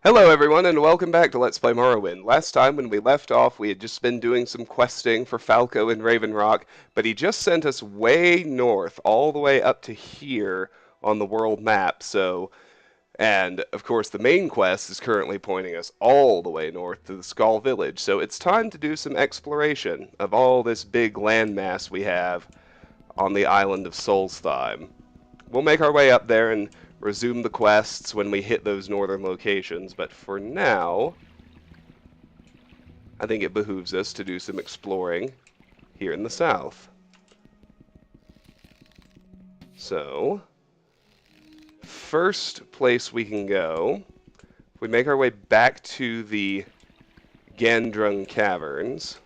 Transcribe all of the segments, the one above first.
Hello everyone and welcome back to Let's Play Morrowind. Last time when we left off we had just been doing some questing for Falco in Raven Rock, but he just sent us way north, all the way up to here on the world map, and of course the main quest is currently pointing us all the way north to the Skull Village, so it's time to do some exploration of all this big landmass we have on the island of Solstein. We'll make our way up there and resume the quests when we hit those northern locations, but for now, I think it behooves us to do some exploring here in the south. So, first place we can go, if we make our way back to the Gandrung Caverns,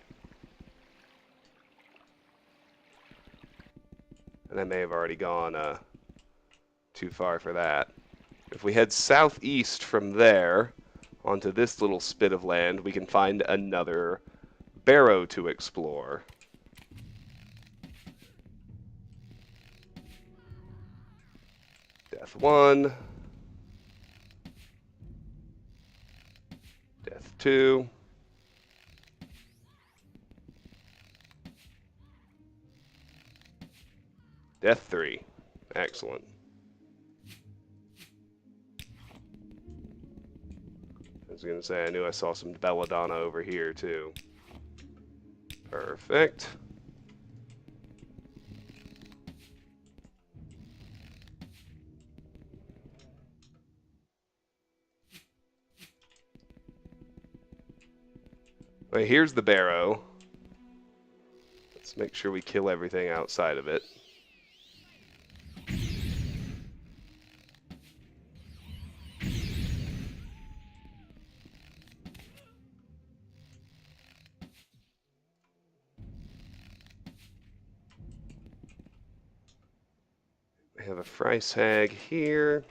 and I may have already gone too far for that. If we head southeast from there onto this little spit of land, we can find another Barrow to explore. Death 1. Death 2. Death 3. Excellent. I was going to say, I knew I saw some belladonna over here, too. Perfect. Well, here's the Barrow. Let's make sure we kill everything outside of it. We have a Fryce Hag here.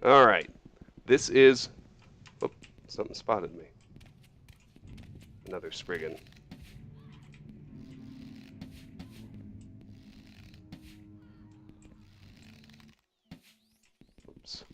Alright. This is... Oh, something spotted me. Another Spriggan. Oops.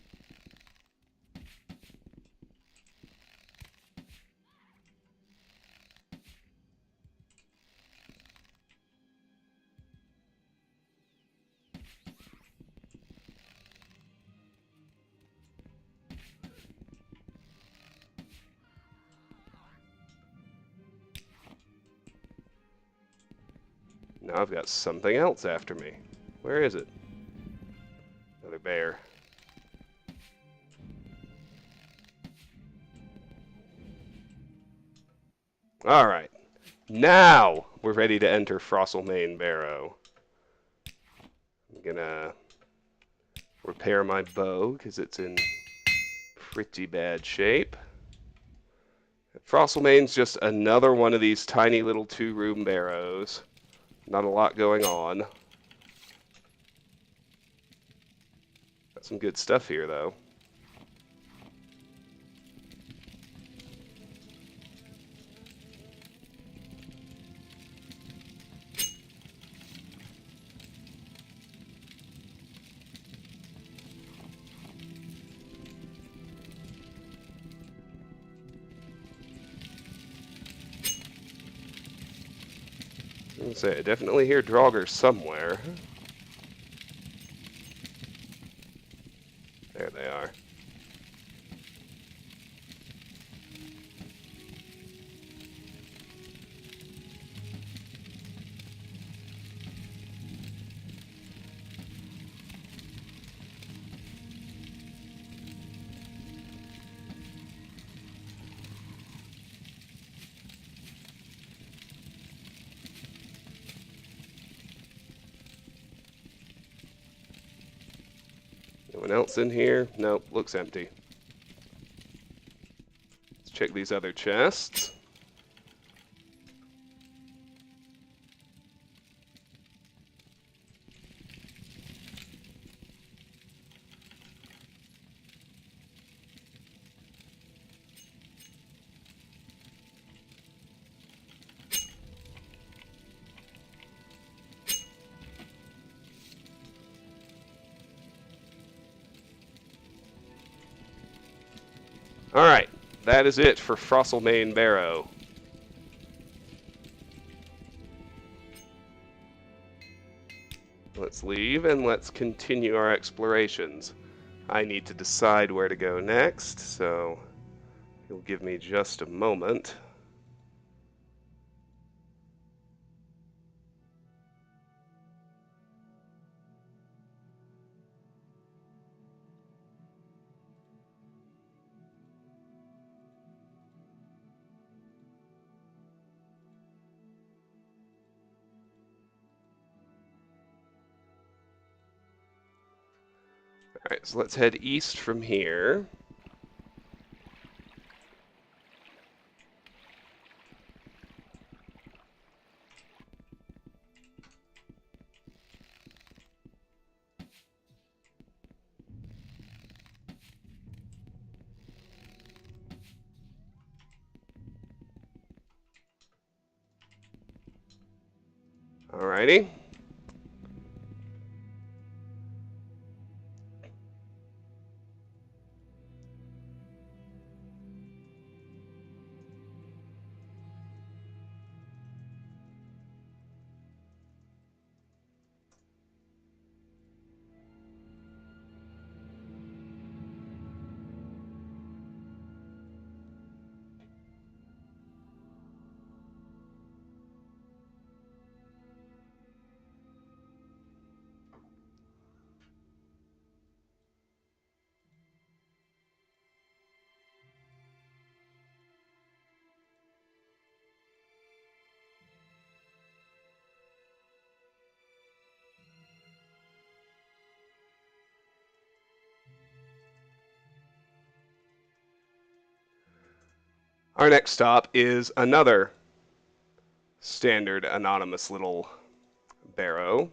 Now I've got something else after me. Where is it? Another bear. Alright. Now we're ready to enter Frostlemain Barrow. I'm gonna repair my bow because it's in pretty bad shape. Frostlemain's just another one of these tiny little two-room barrows. Not a lot going on. Got some good stuff here, though. I was gonna say, I definitely hear Draugr somewhere. There they are. Anyone else in here? Nope, looks empty. Let's check these other chests. Alright, that is it for Frostlemain Barrow. Let's leave and let's continue our explorations. I need to decide where to go next, so you'll give me just a moment. Alright, so let's head east from here. Alrighty. Our next stop is another standard anonymous little barrow.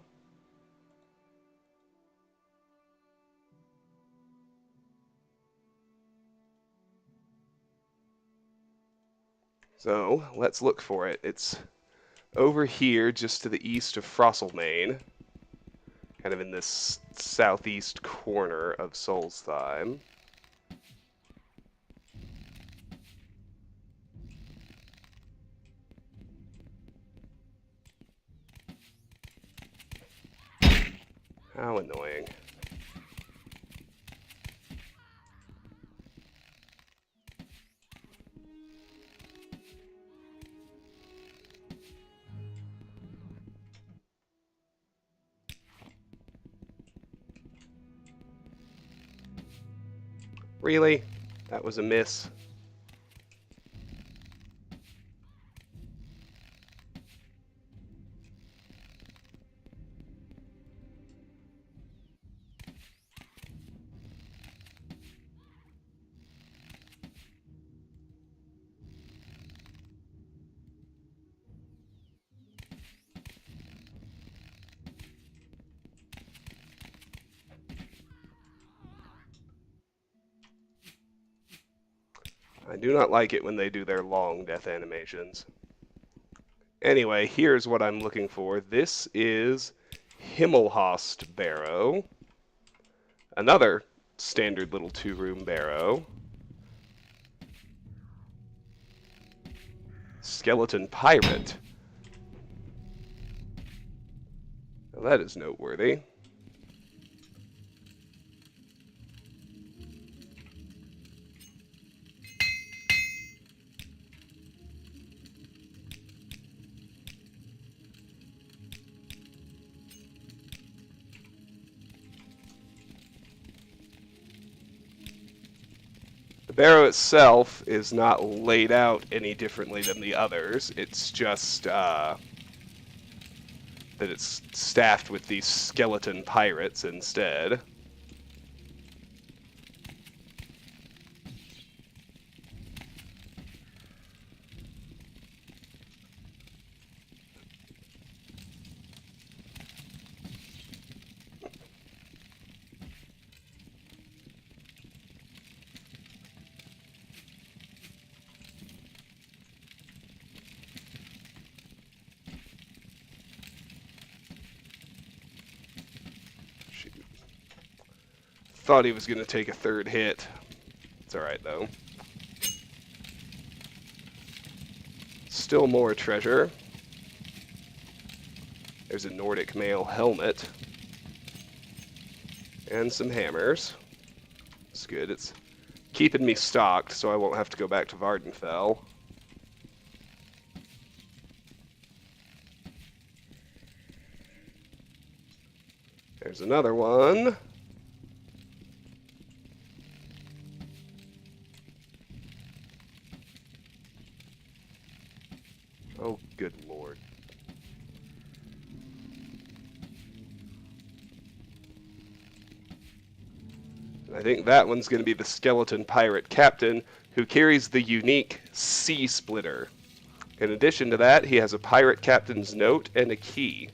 So let's look for it. It's over here just to the east of Frostlemain, kind of in this southeast corner of Solstein. How annoying. Really? That was a miss. I do not like it when they do their long death animations. Anyway, here's what I'm looking for. This is Himmelhost Barrow. Another standard little two-room barrow. Skeleton Pirate. Now that is noteworthy. The barrow itself is not laid out any differently than the others. It's just that it's staffed with these skeleton pirates instead. Thought he was going to take a third hit. It's alright, though. Still more treasure. There's a Nordic mail helmet. And some hammers. It's good. It's keeping me stocked so I won't have to go back to Vardenfell. There's another one. Oh, good lord. I think that one's going to be the skeleton pirate captain who carries the unique Sea Splitter. In addition to that, he has a pirate captain's note and a key.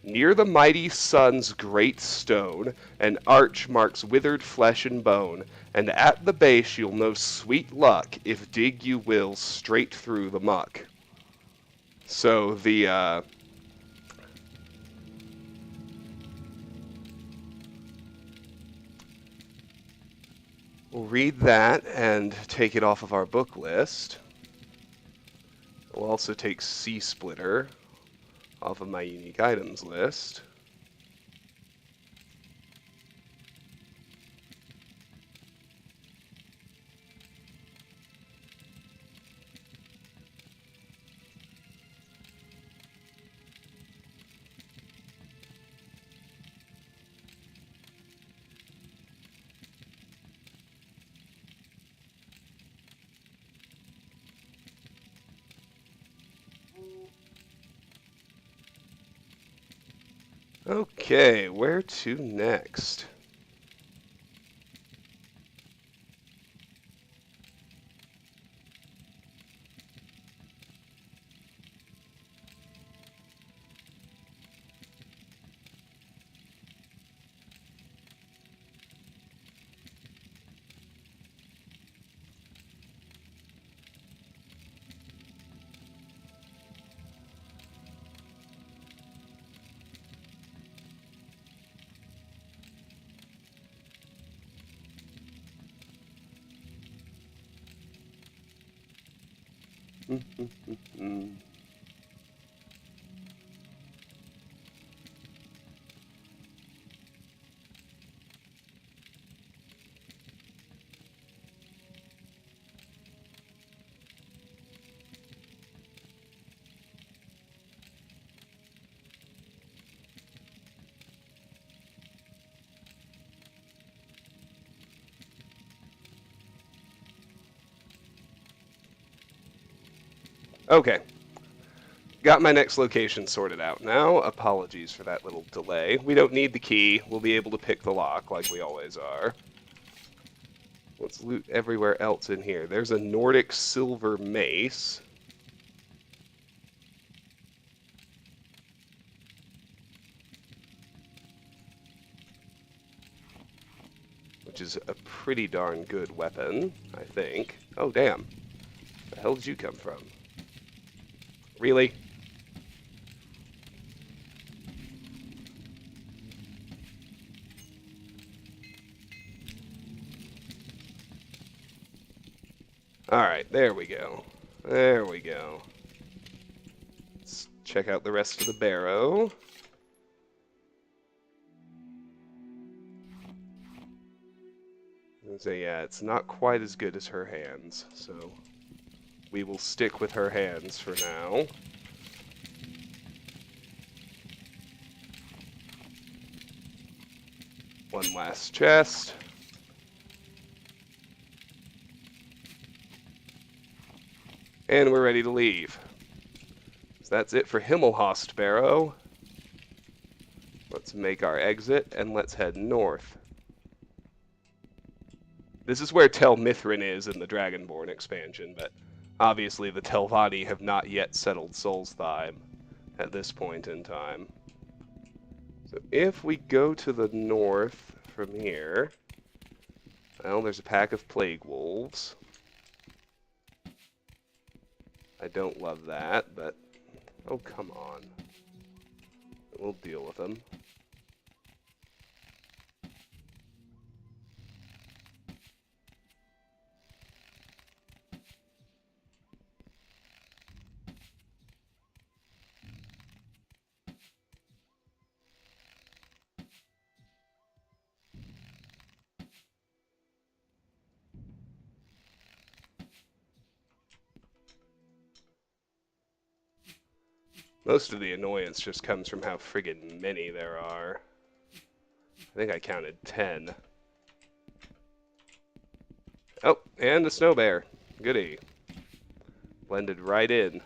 Near the mighty sun's great stone, an arch marks withered flesh and bone, and at the base you'll know sweet luck if dig you will straight through the muck. So the we'll read that and take it off of our book list. We'll also take Sea Splitter off of my unique items list. Okay, where to next? Okay. Got my next location sorted out now. Apologies for that little delay. We don't need the key. We'll be able to pick the lock like we always are. Let's loot everywhere else in here. There's a Nordic silver mace. Which is a pretty darn good weapon, I think. Oh, damn. Where the hell did you come from? Really? Alright, there we go. There we go. Let's check out the rest of the Barrow. So yeah, it's not quite as good as her hands, so we will stick with her hands for now. One last chest. And we're ready to leave. So that's it for Himmelhost, Barrow. Let's make our exit and let's head north. This is where Tel Mithrin is in the Dragonborn expansion, but obviously the Telvanni have not yet settled Solstein at this point in time. So if we go to the north from here, well, there's a pack of plague wolves. I don't love that, but oh, come on. We'll deal with them. Most of the annoyance just comes from how friggin' many there are. I think I counted 10. Oh, and a snow bear. Goody. Blended right in.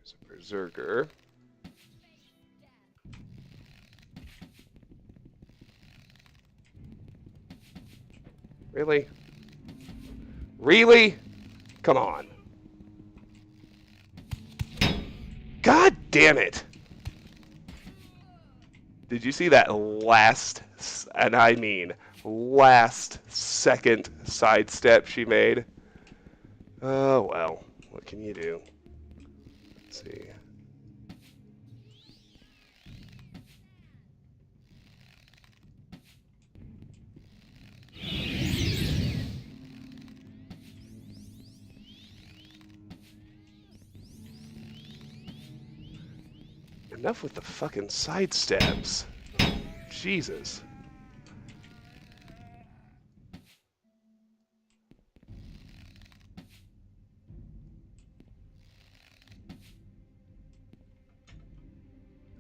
There's a berserker. Really? Really? Come on. God damn it! Did you see that last, and I mean last second sidestep she made? Oh well, what can you do? Let's see. Enough with the fucking sidesteps. Jesus.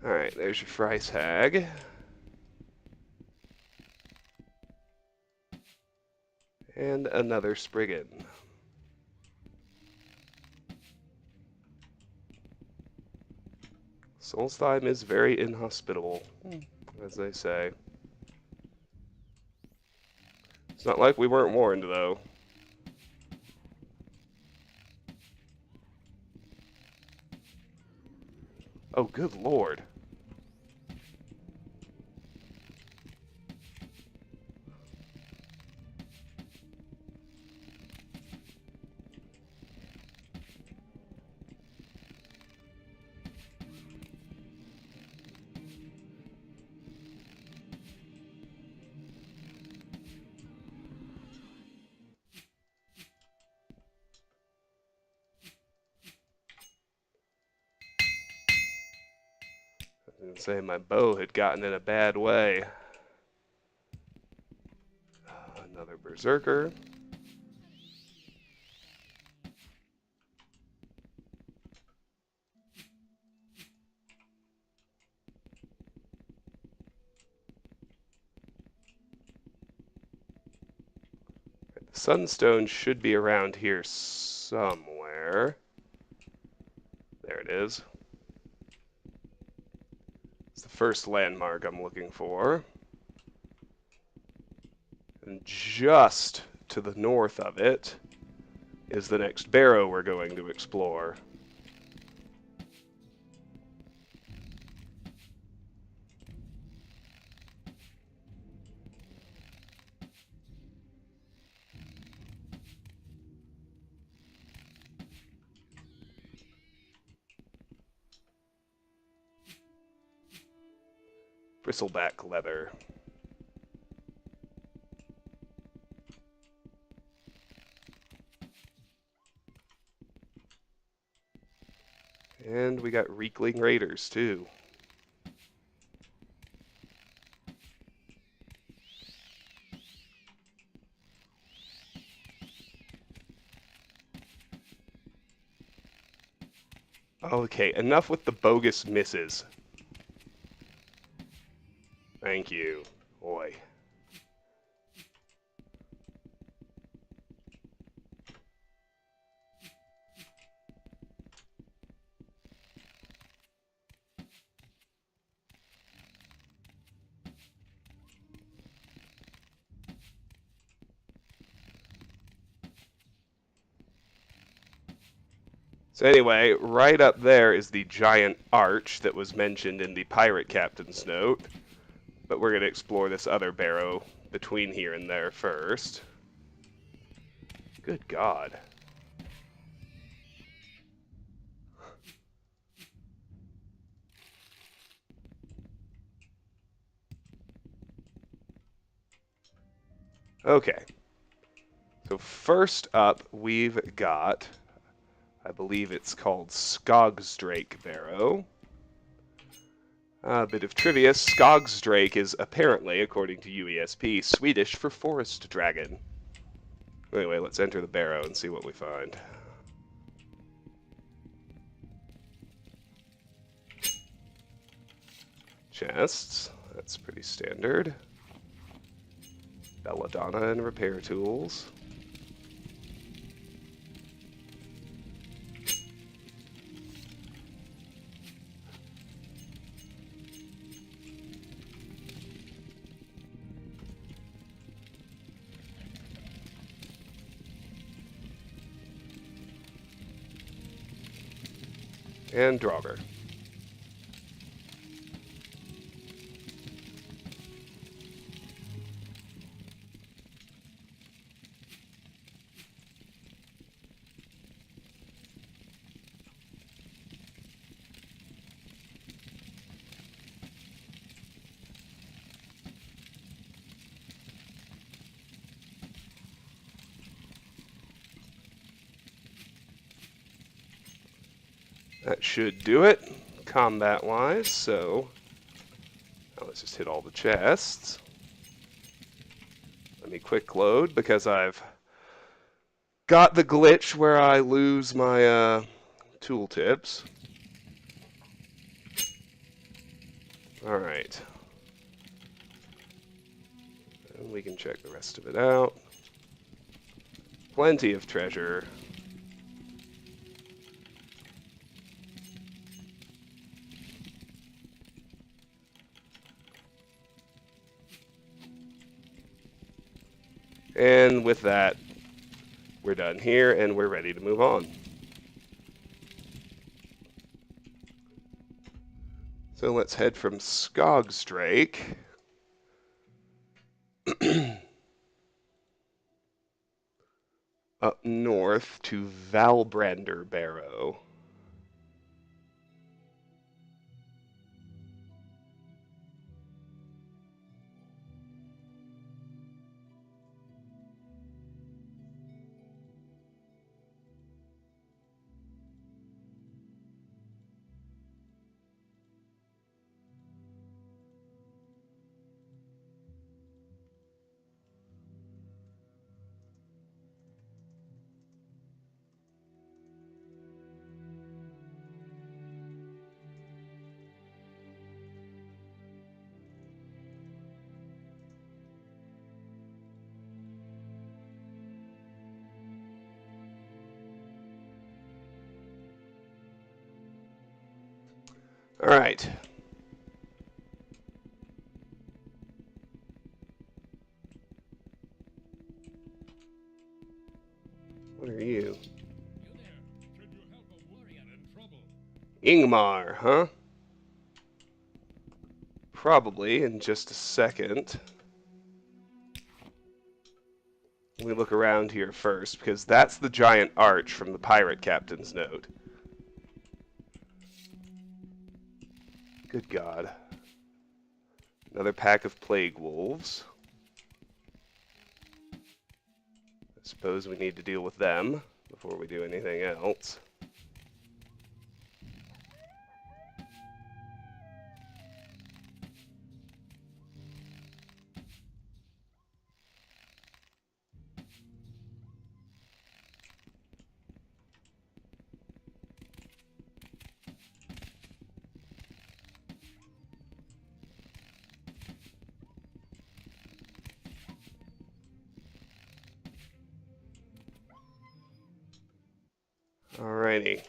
Alright, there's your Fry's Hag. And another Spriggan. Solstein is very inhospitable, as they say. It's not like we weren't warned, though. Oh, good lord. I was gonna say my bow had gotten in a bad way. Another berserker. The sunstone should be around here somewhere. There it is. It's the first landmark I'm looking for. And just to the north of it is the next Barrow we're going to explore. Bristleback leather. And we got Reekling Raiders, too. Okay, enough with the bogus misses. Thank you. Boy. So anyway, right up there is the giant arch that was mentioned in the pirate captain's note. But we're going to explore this other Barrow between here and there first. Good God. Okay. So first up, we've got, I believe it's called Scoggs Barrow. A bit of trivia, Scoggs is apparently, according to UESP, Swedish for forest dragon. Anyway, let's enter the Barrow and see what we find. Chests, that's pretty standard. Belladonna and repair tools. And Draugr. That should do it, combat-wise, so now let's just hit all the chests. Let me quick load, because I've got the glitch where I lose my tooltips. Alright. And we can check the rest of it out. Plenty of treasure. And with that, we're done here, and we're ready to move on. So let's head from Scoggs up north to Valbrander Barrow. All right. What are you? Ingmar, huh? Probably in just a second. Let me look around here first, because that's the giant arch from the pirate captain's note. Good God. Another pack of plague wolves. I suppose we need to deal with them before we do anything else. Alrighty.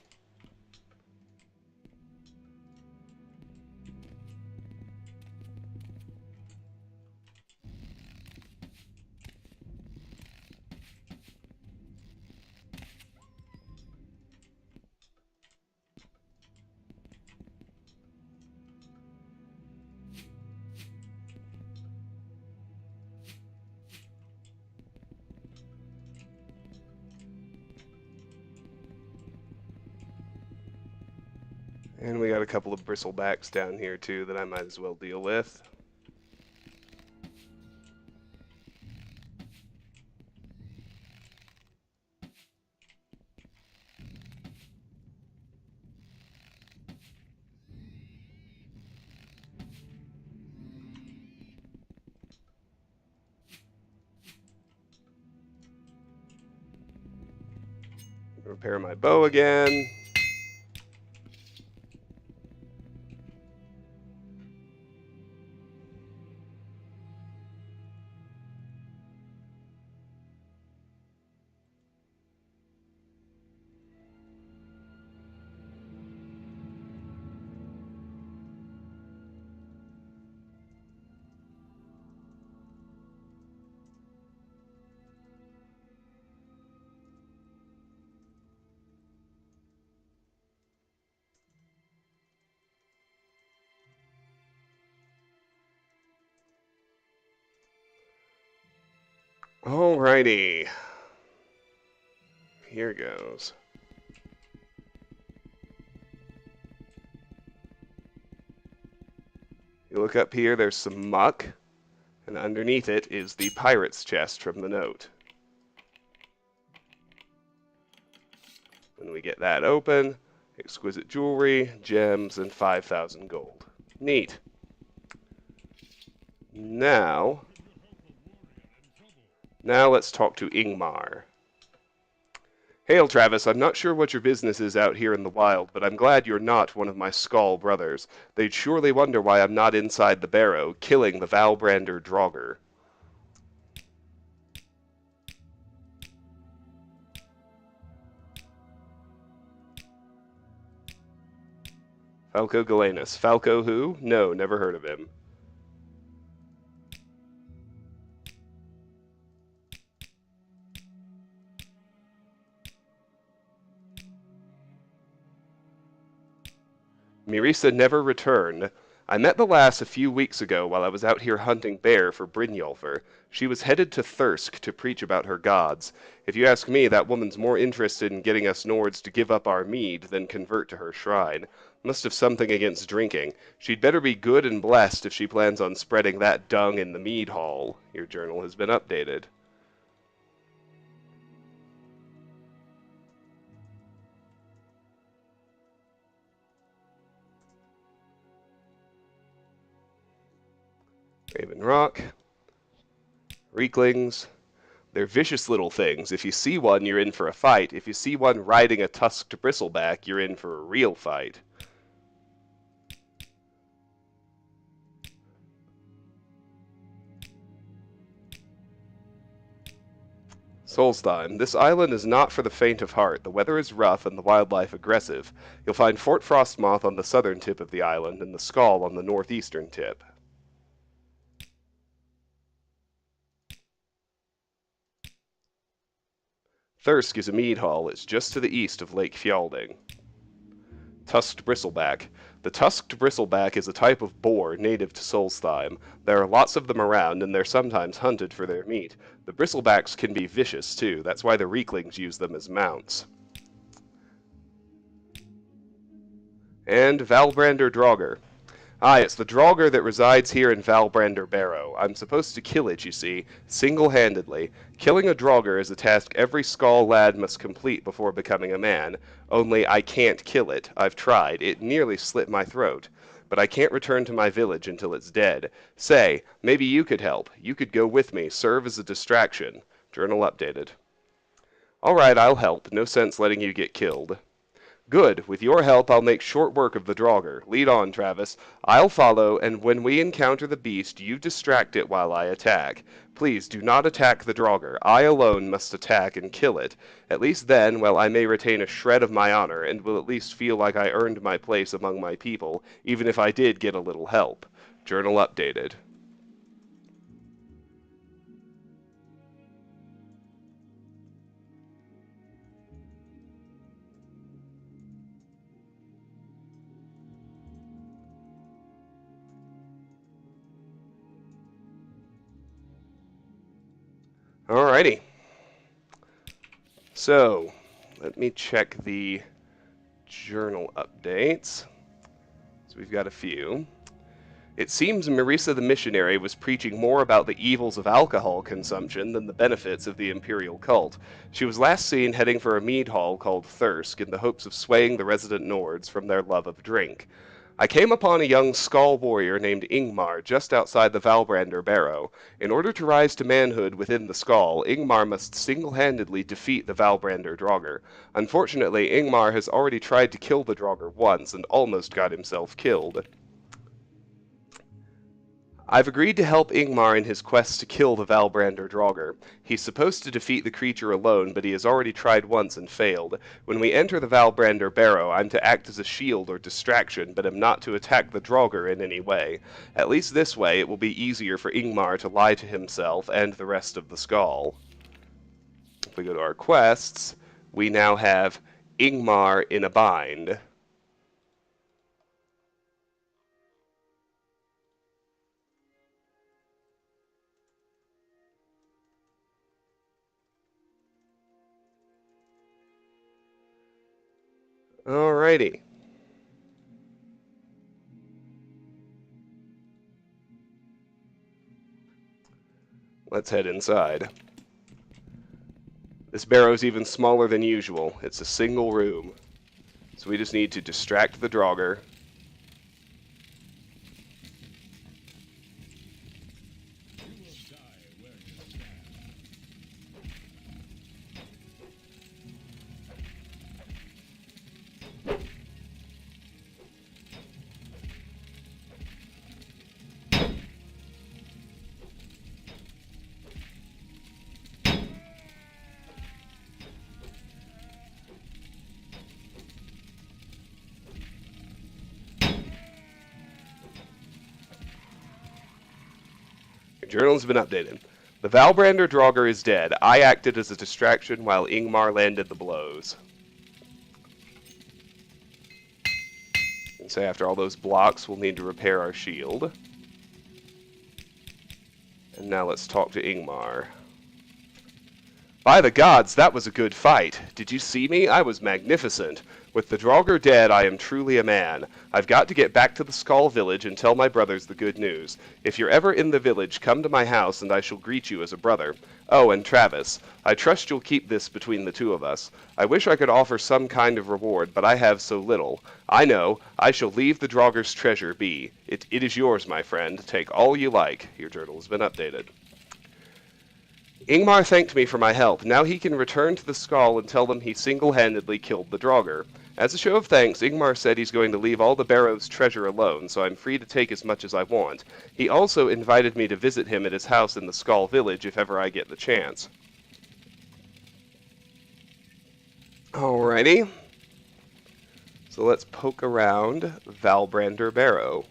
And we got a couple of bristlebacks down here too that I might as well deal with. Repair my bow again. Alrighty. Here goes. You look up here, there's some muck, and underneath it is the pirate's chest from the note. When we get that open, exquisite jewelry, gems, and 5,000 gold. Neat. Now let's talk to Ingmar. Hail, Travis. I'm not sure what your business is out here in the wild, but I'm glad you're not one of my Skald brothers. They'd surely wonder why I'm not inside the Barrow, killing the Valbrander Draugr. Falco Galenus. Falco who? No, never heard of him. Mirisa never returned. I met the lass a few weeks ago while I was out here hunting bear for Brynjolfr. She was headed to Thirsk to preach about her gods. If you ask me, that woman's more interested in getting us Nords to give up our mead than convert to her shrine. Must have something against drinking. She'd better be good and blessed if she plans on spreading that dung in the mead hall. Your journal has been updated. Raven Rock. Reeklings. They're vicious little things. If you see one, you're in for a fight. If you see one riding a tusked bristleback, you're in for a real fight. Solstein. This island is not for the faint of heart. The weather is rough and the wildlife aggressive. You'll find Fort Frostmoth on the southern tip of the island and the Skull on the northeastern tip. Thirsk is a mead hall. It's just to the east of Lake Fjelding. Tusked bristleback. The tusked bristleback is a type of boar native to Solstheim. There are lots of them around, and they're sometimes hunted for their meat. The bristlebacks can be vicious, too. That's why the Reeklings use them as mounts. And Valbrander Draugr. Ah, it's the Draugr that resides here in Valbrander Barrow. I'm supposed to kill it, you see, single-handedly. Killing a Draugr is a task every Skald lad must complete before becoming a man. Only I can't kill it. I've tried. It nearly slit my throat. But I can't return to my village until it's dead. Say, maybe you could help. You could go with me, serve as a distraction. Journal updated. All right, I'll help. No sense letting you get killed. Good. With your help, I'll make short work of the Draugr. Lead on, Travis. I'll follow, and when we encounter the beast, you distract it while I attack. Please, do not attack the Draugr. I alone must attack and kill it. At least then, well, I may retain a shred of my honor, and will at least feel like I earned my place among my people, even if I did get a little help. Journal updated. Alrighty. So, let me check the journal updates. So we've got a few. It seems Mirisa the missionary was preaching more about the evils of alcohol consumption than the benefits of the imperial cult. She was last seen heading for a mead hall called Thirsk in the hopes of swaying the resident Nords from their love of drink. I came upon a young Skald warrior named Ingmar just outside the Valbrander Barrow. In order to rise to manhood within the Skald, Ingmar must single-handedly defeat the Valbrander Draugr. Unfortunately, Ingmar has already tried to kill the Draugr once and almost got himself killed. I've agreed to help Ingmar in his quest to kill the Valbrander Draugr. He's supposed to defeat the creature alone, but he has already tried once and failed. When we enter the Valbrander Barrow, I'm to act as a shield or distraction, but am not to attack the Draugr in any way. At least this way, it will be easier for Ingmar to lie to himself and the rest of the Skald. If we go to our quests, we now have Ingmar in a bind. Alrighty. Let's head inside. This barrow's even smaller than usual. It's a single room. So we just need to distract the Draugr. Your journal has been updated. The Valbrander Draugr is dead. I acted as a distraction while Ingmar landed the blows. And so after all those blocks, we'll need to repair our shield. And now let's talk to Ingmar. By the gods, that was a good fight. Did you see me? I was magnificent. With the Draugr dead, I am truly a man. I've got to get back to the Skald village and tell my brothers the good news. If you're ever in the village, come to my house and I shall greet you as a brother. Oh, and Travis, I trust you'll keep this between the two of us. I wish I could offer some kind of reward, but I have so little. I know, I shall leave the Draugr's treasure be. It is yours, my friend. Take all you like. Your journal has been updated. Ingmar thanked me for my help. Now he can return to the Skald and tell them he single-handedly killed the Draugr. As a show of thanks, Ingmar said he's going to leave all the Barrow's treasure alone, so I'm free to take as much as I want. He also invited me to visit him at his house in the Skald village if ever I get the chance. Alrighty. So let's poke around Valbrander Barrow.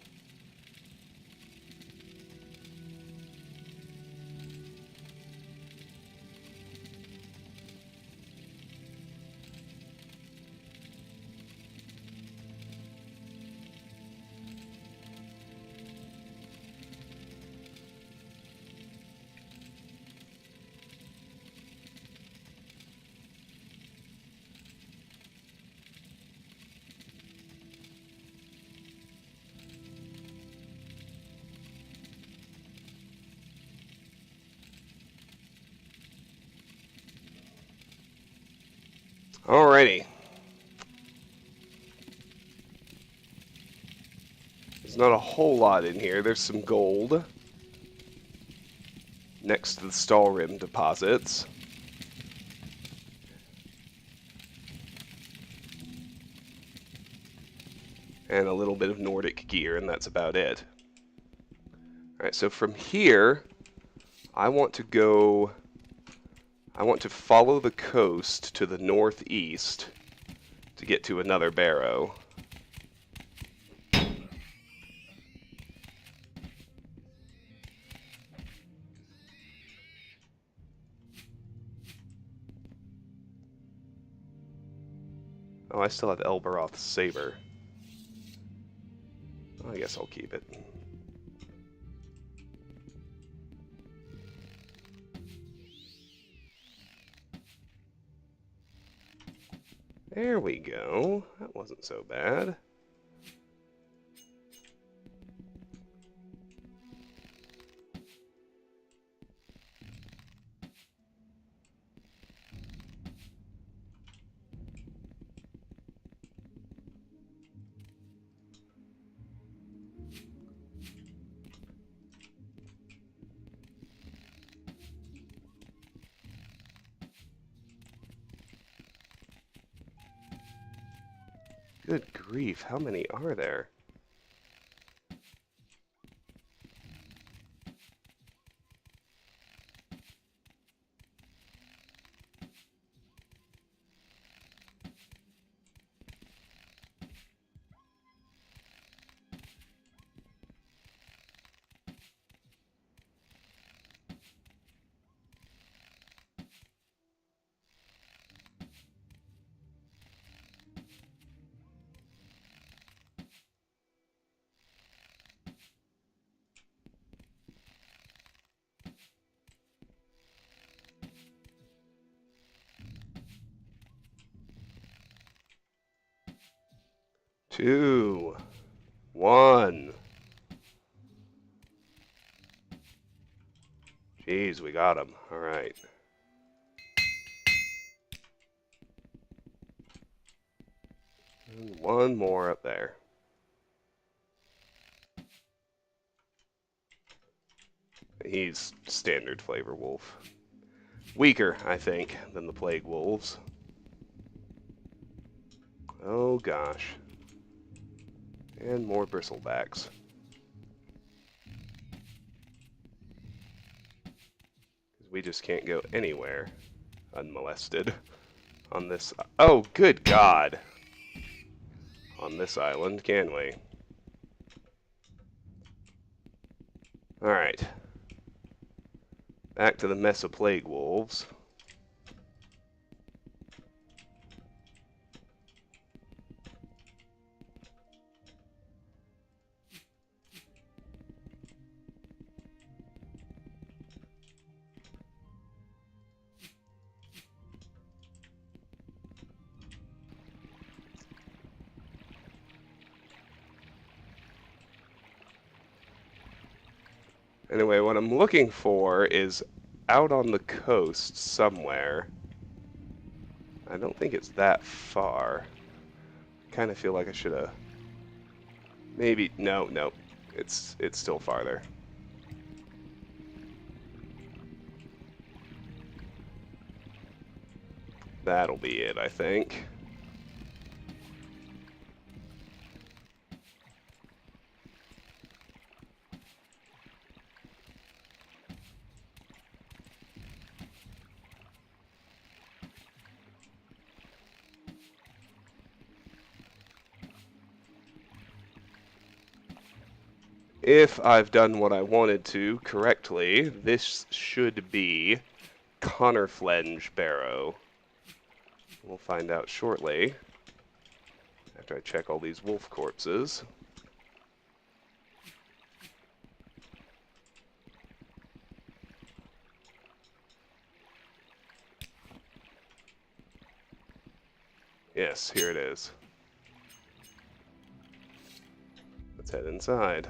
Alrighty. There's not a whole lot in here. There's some gold next to the Stalrim deposits. And a little bit of Nordic gear, and that's about it. Alright, so from here, I want to follow the coast to the northeast to get to another barrow. Oh, I still have Elberoth's saber. I guess I'll keep it. There we go. That wasn't so bad. Good grief, how many are there? Two, one. Jeez, we got him. All right. And one more up there. He's standard flavor wolf. Weaker, I think, than the plague wolves. Oh gosh. And more bristlebacks. We just can't go anywhere unmolested on this. Oh, good God! On this island, can we? Alright. Back to the mess of plague wolves. Anyway, what I'm looking for is out on the coast somewhere. I don't think it's that far. Kind of feel like I should have... Maybe... No. It's still farther. That'll be it, I think. If I've done what I wanted to correctly, this should be Connorflenge Barrow. We'll find out shortly, after I check all these wolf corpses. Yes, here it is. Let's head inside.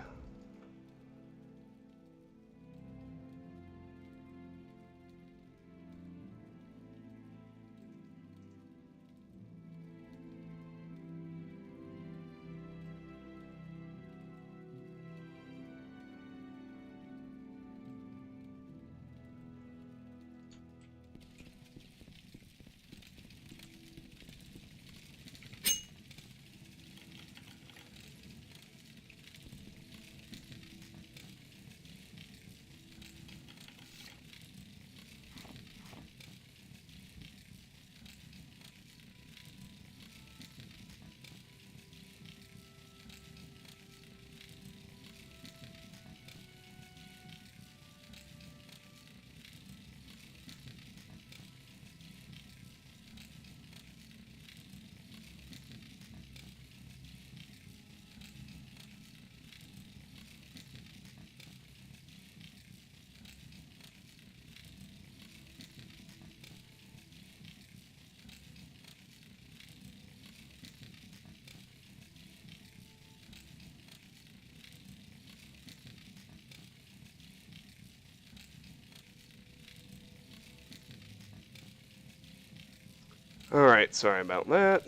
Alright, sorry about that.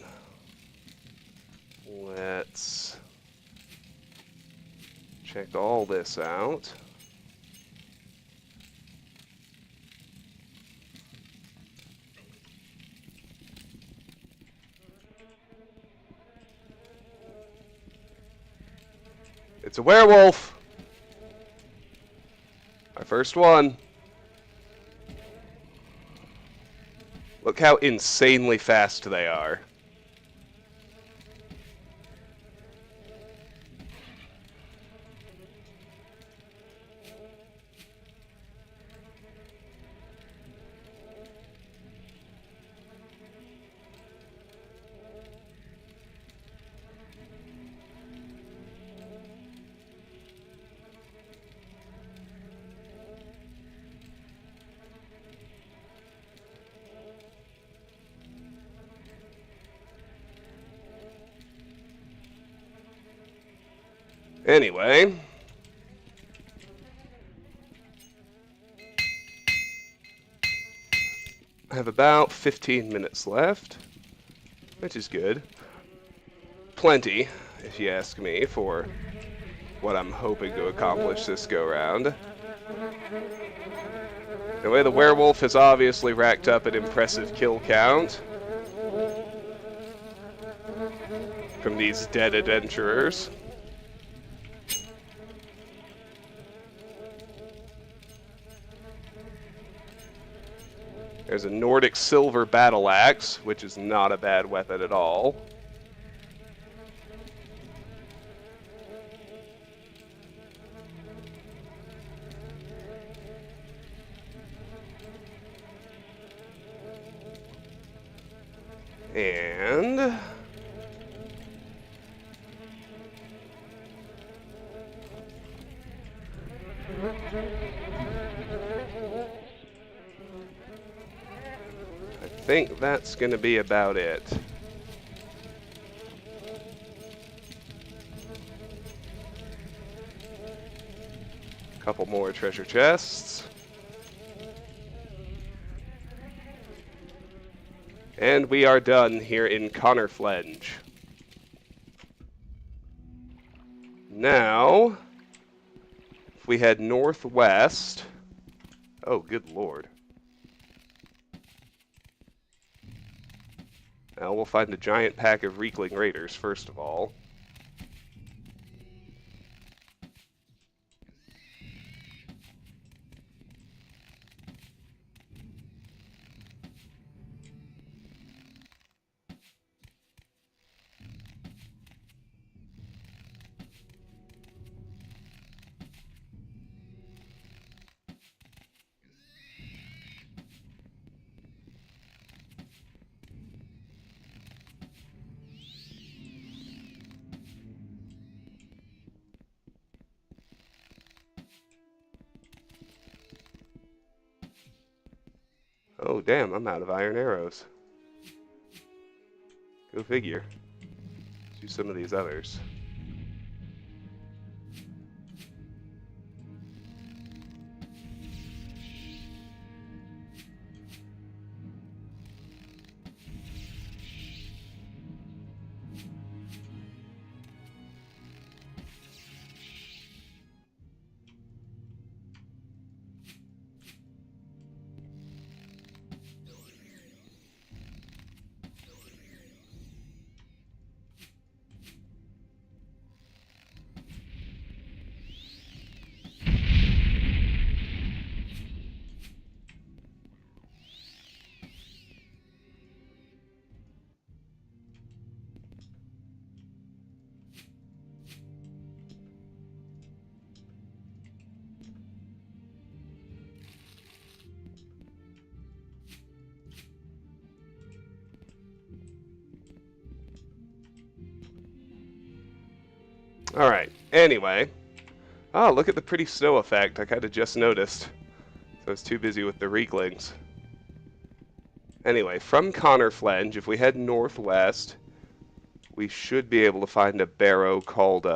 Let's check all this out. It's a werewolf! Our first one. Look how insanely fast they are. Anyway, I have about 15 minutes left, which is good. Plenty, if you ask me, for what I'm hoping to accomplish this go-round. Anyway, the werewolf has obviously racked up an impressive kill count from these dead adventurers. There's a Nordic silver battle axe, which is not a bad weapon at all. And I think that's going to be about it. A couple more treasure chests. And we are done here in Connorflenge. Now, if we head northwest... Oh, good lord. Now we'll find a giant pack of Reekling Raiders, first of all. Oh, damn, I'm out of iron arrows. Go figure. Let's use some of these others. Alright, anyway. Oh, look at the pretty snow effect. I kind of just noticed. So I was too busy with the Reeklings. Anyway, from Connorflenge, if we head northwest, we should be able to find a barrow called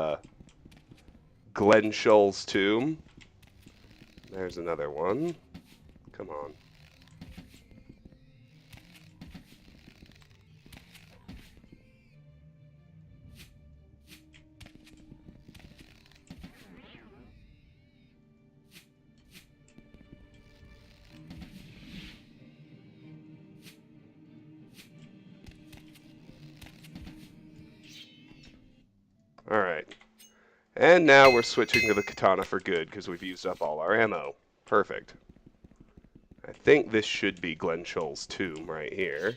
Glen Shoals Tomb. There's another one. Come on. Alright. And now we're switching to the katana for good, because we've used up all our ammo. Perfect. I think this should be Glen Shoals' tomb right here.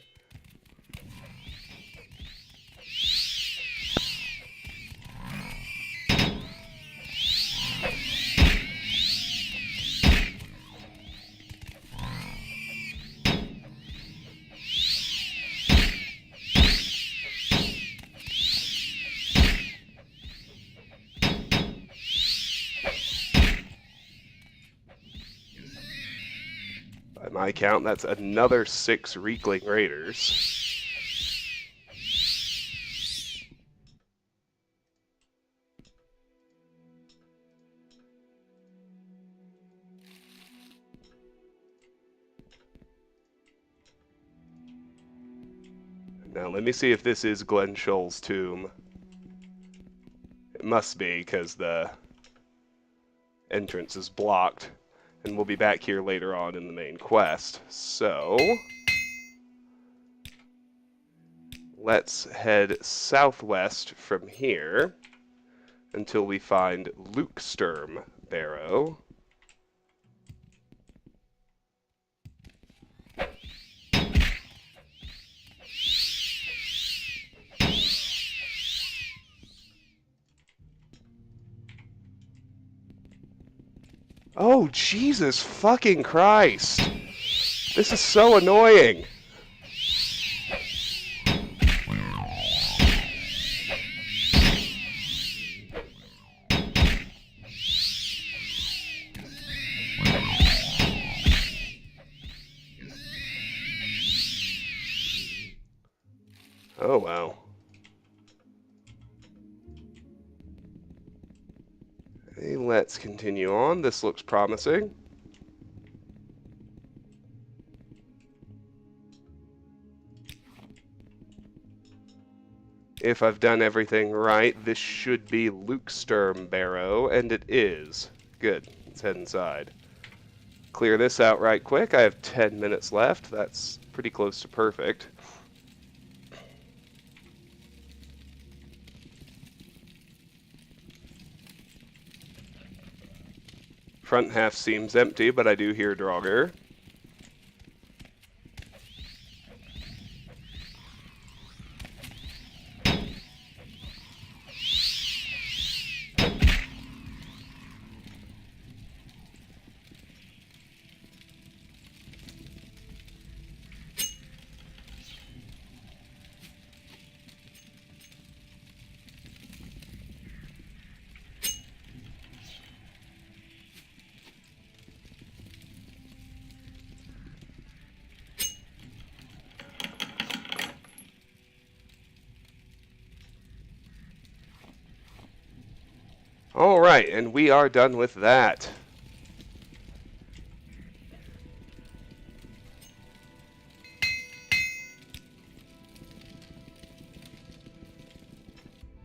By my count, that's another 6 Reekling Raiders. Now let me see if this is Glen Shoals' tomb. It must be, because the entrance is blocked. And we'll be back here later on in the main quest. So let's head southwest from here until we find Lukesturm Barrow. Oh, Jesus fucking Christ! This is so annoying! Oh, wow. Hey, let's continue on. This looks promising. If I've done everything right, this should be Lukesturm Barrow, and it is. Good. Let's head inside. Clear this out right quick. I have 10 minutes left. That's pretty close to perfect. Front half seems empty, but I do hear Draugr. Alright, and we are done with that.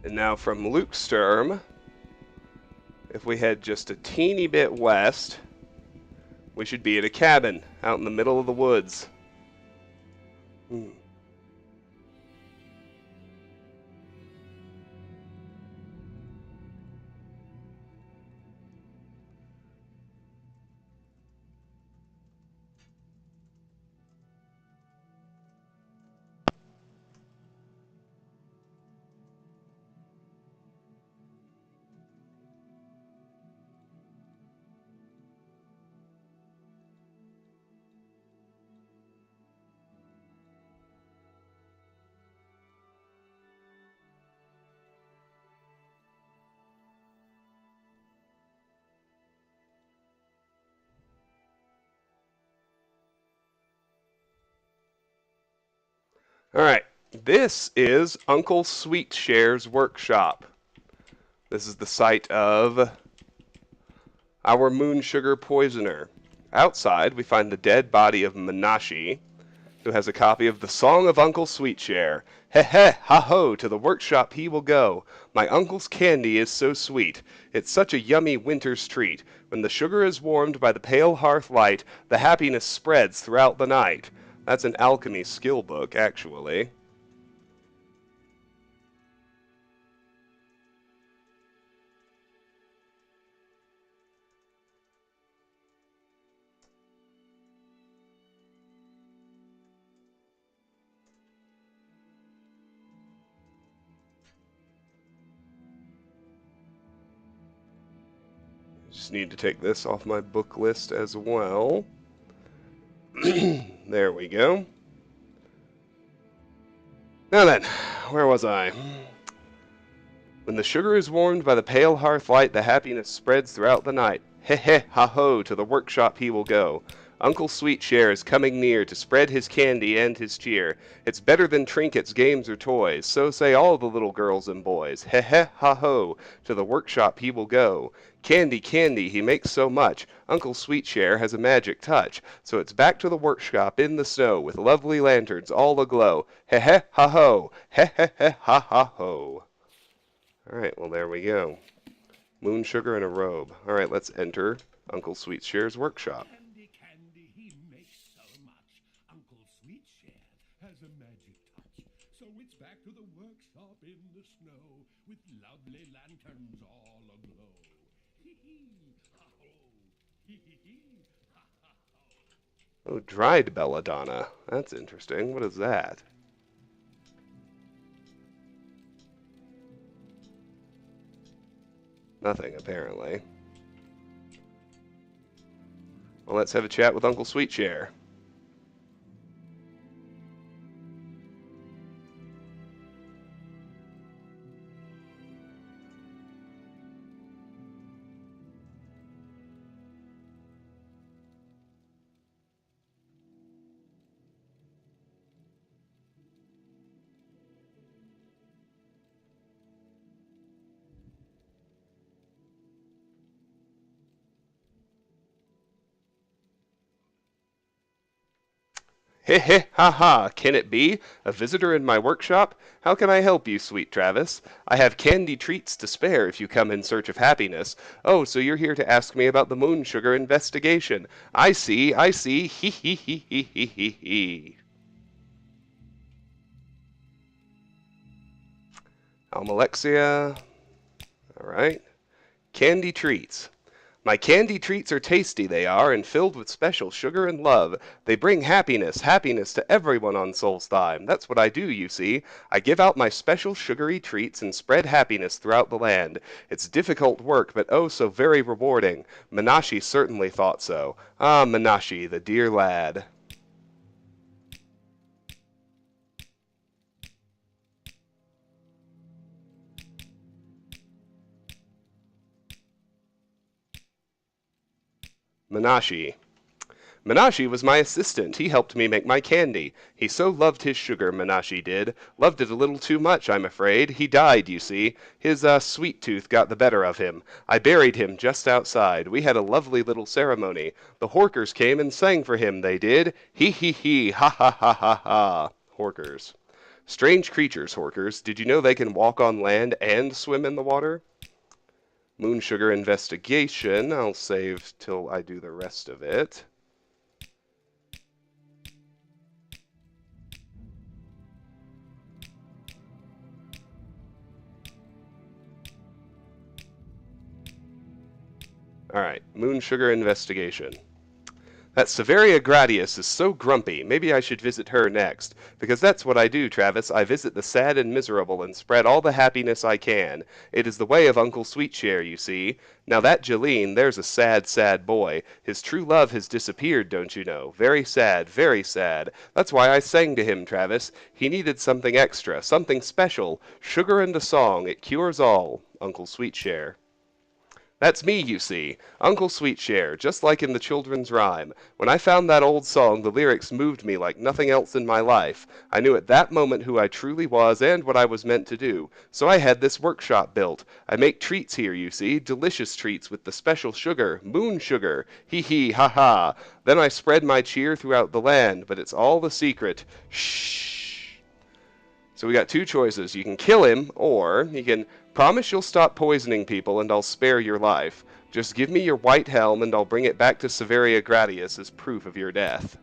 And now from Lukesturm, if we head just a teeny bit west, we should be in a cabin out in the middle of the woods. Alright, this is Uncle Sweetshare's workshop. This is the site of our moon sugar poisoner. Outside, we find the dead body of Menashe, who has a copy of the Song of Uncle Sweetshare. He he, ha ho, to the workshop he will go. My uncle's candy is so sweet. It's such a yummy winter's treat. When the sugar is warmed by the pale hearth light, the happiness spreads throughout the night. That's an alchemy skill book, actually. Just need to take this off my book list as well. There we go. Now then, where was I? When the sugar is warmed by the pale hearth light, the happiness spreads throughout the night. He he, ha ho, to the workshop he will go. Uncle Sweetshare is coming near to spread his candy and his cheer. It's better than trinkets, games, or toys, so say all the little girls and boys. He he, ha ho, to the workshop he will go. Candy, candy, he makes so much. Uncle Sweetshare has a magic touch. So it's back to the workshop in the snow with lovely lanterns all aglow. He he, ha ho, he he, ha ha ho. Alright, well there we go. Moon sugar and a robe. Alright, let's enter Uncle Sweetshare's workshop. Candy, candy, he makes so much. Uncle Sweetshare has a magic touch. So it's back to the workshop in the snow with lovely lanterns all aglow. Hee hee, ha ho. Hee hee hee, ha ha ho. Oh, dried belladonna. That's interesting. What is that? Nothing, apparently. Well, let's have a chat with Uncle Sweetshare. He he, ha ha, can it be? A visitor in my workshop? How can I help you, sweet Travis? I have candy treats to spare if you come in search of happiness. Oh, so you're here to ask me about the moon sugar investigation. I see, hee hee hee hee hee hee hee. Almalexia. Alright. Candy treats. My candy treats are tasty, they are, and filled with special sugar and love. They bring happiness, happiness to everyone on Solstein. That's what I do, you see. I give out my special sugary treats and spread happiness throughout the land. It's difficult work, but oh so very rewarding. Menashe certainly thought so. Ah, Menashe, the dear lad. Menashe. Menashe was my assistant. He helped me make my candy. He so loved his sugar, Menashe did. Loved it a little too much, I'm afraid. He died, you see. His, sweet tooth got the better of him. I buried him just outside. We had a lovely little ceremony. The Horkers came and sang for him, they did. Hee hee hee, ha ha ha ha ha. Horkers. Strange creatures, Horkers. Did you know they can walk on land and swim in the water? Moon sugar investigation. I'll save till I do the rest of it. Alright, moon sugar investigation. That Severia Gratius is so grumpy. Maybe I should visit her next. Because that's what I do, Travis. I visit the sad and miserable and spread all the happiness I can. It is the way of Uncle Sweetshare, you see. Now that Jeline, there's a sad, sad boy. His true love has disappeared, don't you know? Very sad, very sad. That's why I sang to him, Travis. He needed something extra, something special. Sugar and a song, it cures all. Uncle Sweetshare. That's me, you see, Uncle Sweetshare, just like in the children's rhyme. When I found that old song, the lyrics moved me like nothing else in my life. I knew at that moment who I truly was and what I was meant to do. So I had this workshop built. I make treats here, you see, delicious treats with the special sugar, moon sugar. Hee hee, ha ha. Then I spread my cheer throughout the land, but it's all the secret. Shh. So we got two choices. You can kill him, or you can promise you'll stop poisoning people and I'll spare your life. Just give me your white helm and I'll bring it back to Severia Gratius as proof of your death.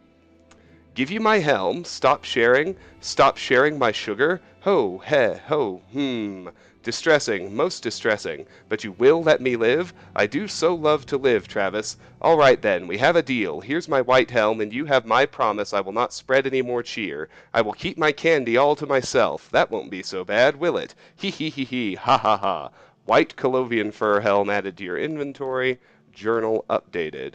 Give you my helm? Stop sharing my sugar? Ho, he, ho, Distressing, most distressing. But you will let me live? I do so love to live, Travis. All right then, we have a deal. Here's my white helm, and you have my promise I will not spread any more cheer. I will keep my candy all to myself. That won't be so bad, will it? Hee hee hee hee, ha ha ha. White Colovian fur helm added to your inventory. journal updated.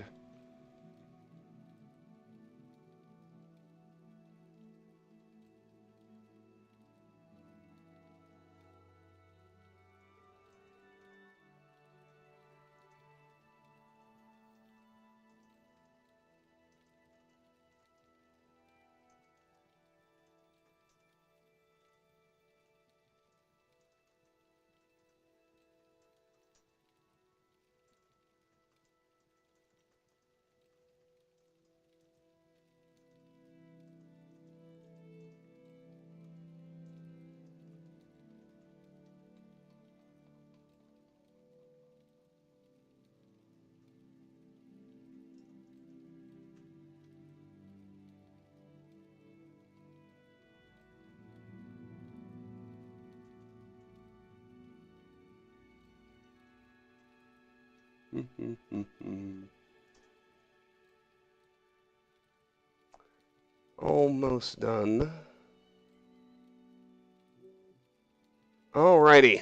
Almost done. Alrighty.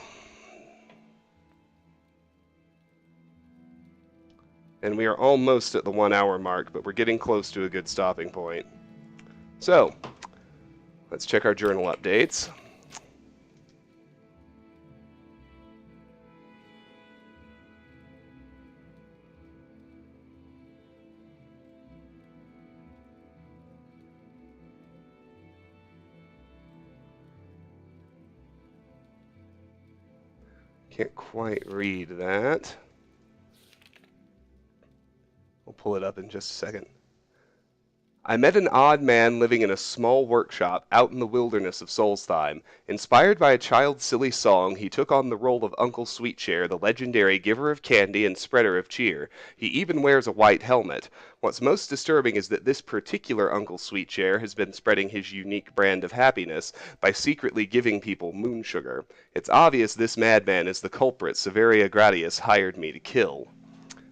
And we are almost at the 1 hour mark, but we're getting close to a good stopping point. So, let's check our journal updates. Can't quite read that. We'll pull it up in just a second. I met an odd man living in a small workshop out in the wilderness of Solstein. Inspired by a child's silly song, he took on the role of Uncle Sweetshare, the legendary giver of candy and spreader of cheer. He even wears a white helmet. What's most disturbing is that this particular Uncle Sweetshare has been spreading his unique brand of happiness by secretly giving people moon sugar. It's obvious this madman is the culprit Severia Gratius hired me to kill.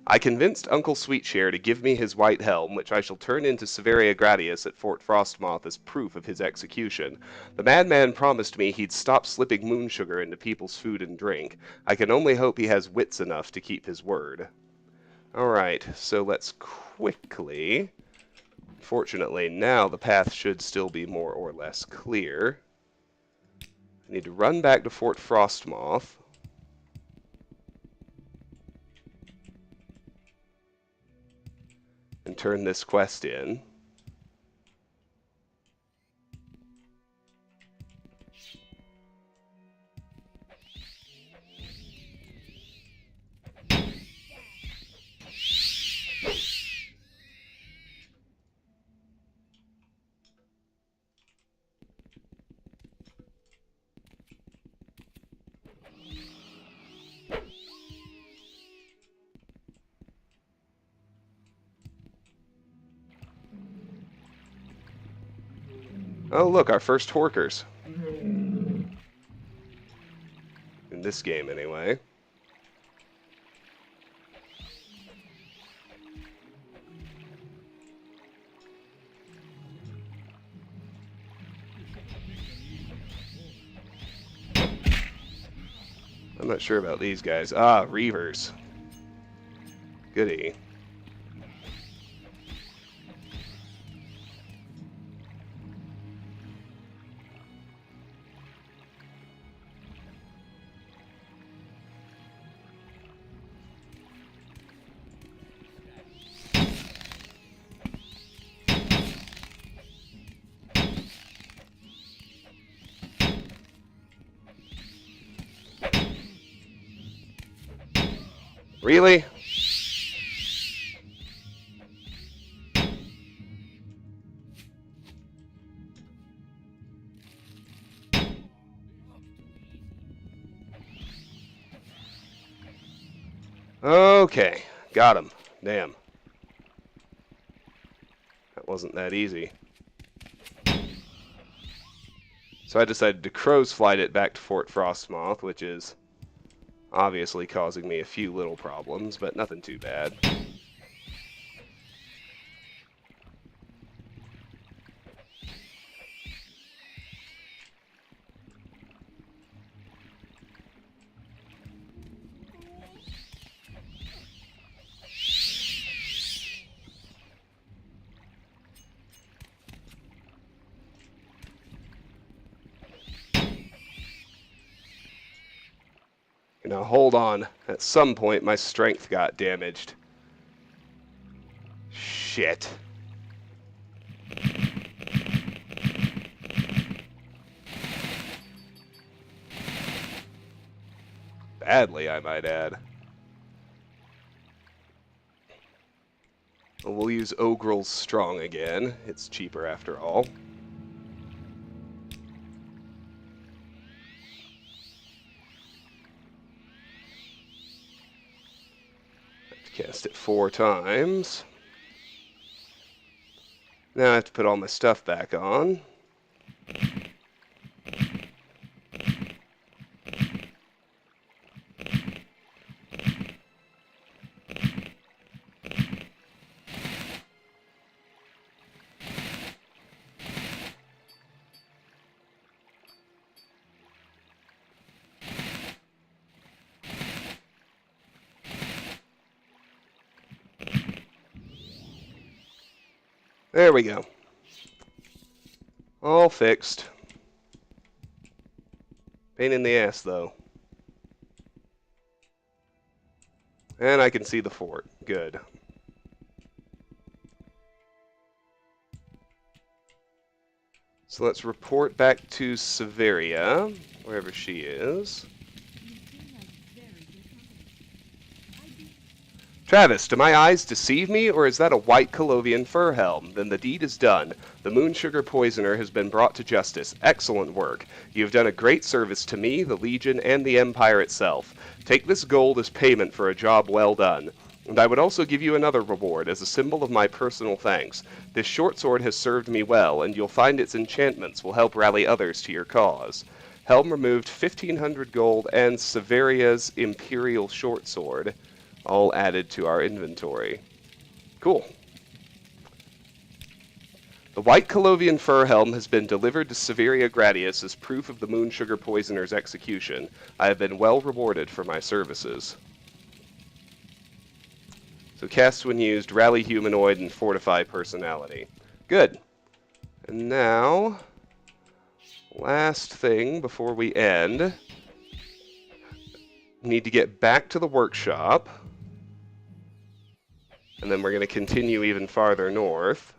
I convinced Uncle Sweetshare to give me his white helm, which I shall turn into Severia Gratius at Fort Frostmoth as proof of his execution. The madman promised me he'd stop slipping moon sugar into people's food and drink. I can only hope he has wits enough to keep his word. Alright, so let's quickly... Fortunately, now the path should still be more or less clear. I need to run back to Fort Frostmoth. And turn this quest in. Oh look, our first Horkers. In this game, anyway. I'm not sure about these guys. Ah, Reavers. Goody. Really? Okay, got him. Damn. That wasn't that easy. So I decided to crow's flight it back to Fort Frostmoth, which is obviously causing me a few little problems, but nothing too bad. Now hold on. At some point my strength got damaged. Shit. Badly, I might add. We'll use Ogrel's Strong again. It's cheaper after all. Cast it 4 times. Now I have to put all my stuff back on. There we go. All fixed. Pain in the ass, though. And I can see the fort. Good. So let's report back to Severia, wherever she is. Travis, do my eyes deceive me, or is that a white Colovian fur helm? Then the deed is done. The Moonsugar Poisoner has been brought to justice. Excellent work. You have done a great service to me, the Legion, and the Empire itself. Take this gold as payment for a job well done. And I would also give you another reward as a symbol of my personal thanks. This short sword has served me well, and you'll find its enchantments will help rally others to your cause. Helm removed 1,500 gold and Severia's Imperial short sword, all added to our inventory. Cool. The white Colovian fur helm has been delivered to Severia Gradius as proof of the Moonsugar Poisoner's execution. I have been well rewarded for my services. So cast when used, rally humanoid, and fortify personality. Good. And now, last thing before we end, we need to get back to the workshop. And then we're going to continue even farther north.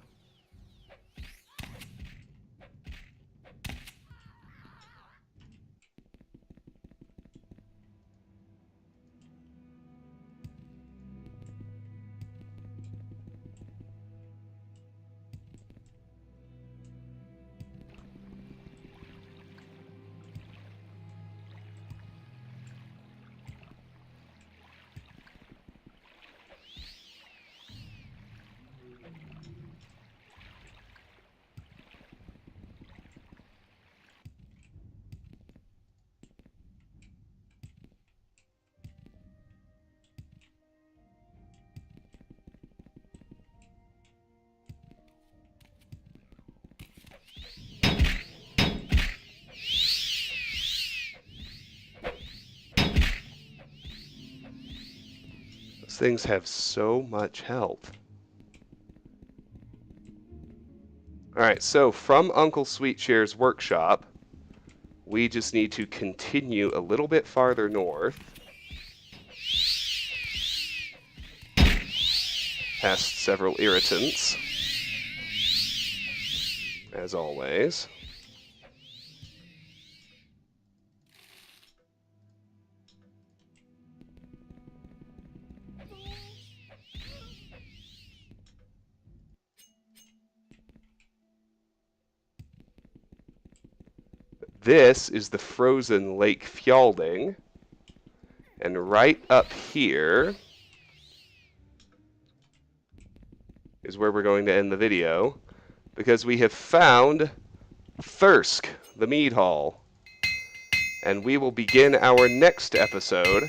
Those things have so much health. Alright, so from Uncle Sweetshare's workshop, we just need to continue a little bit farther north, past several irritants, as always. This is the frozen Lake Fjölding, and right up here is where we're going to end the video, because we have found Thirsk, the mead hall, and we will begin our next episode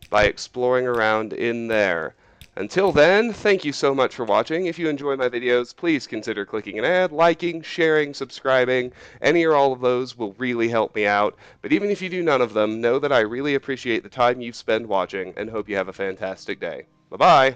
by exploring around in there. Until then, thank you so much for watching. If you enjoy my videos, please consider clicking an ad, liking, sharing, subscribing. Any or all of those will really help me out. But even if you do none of them, know that I really appreciate the time you've spent watching and hope you have a fantastic day. Bye-bye!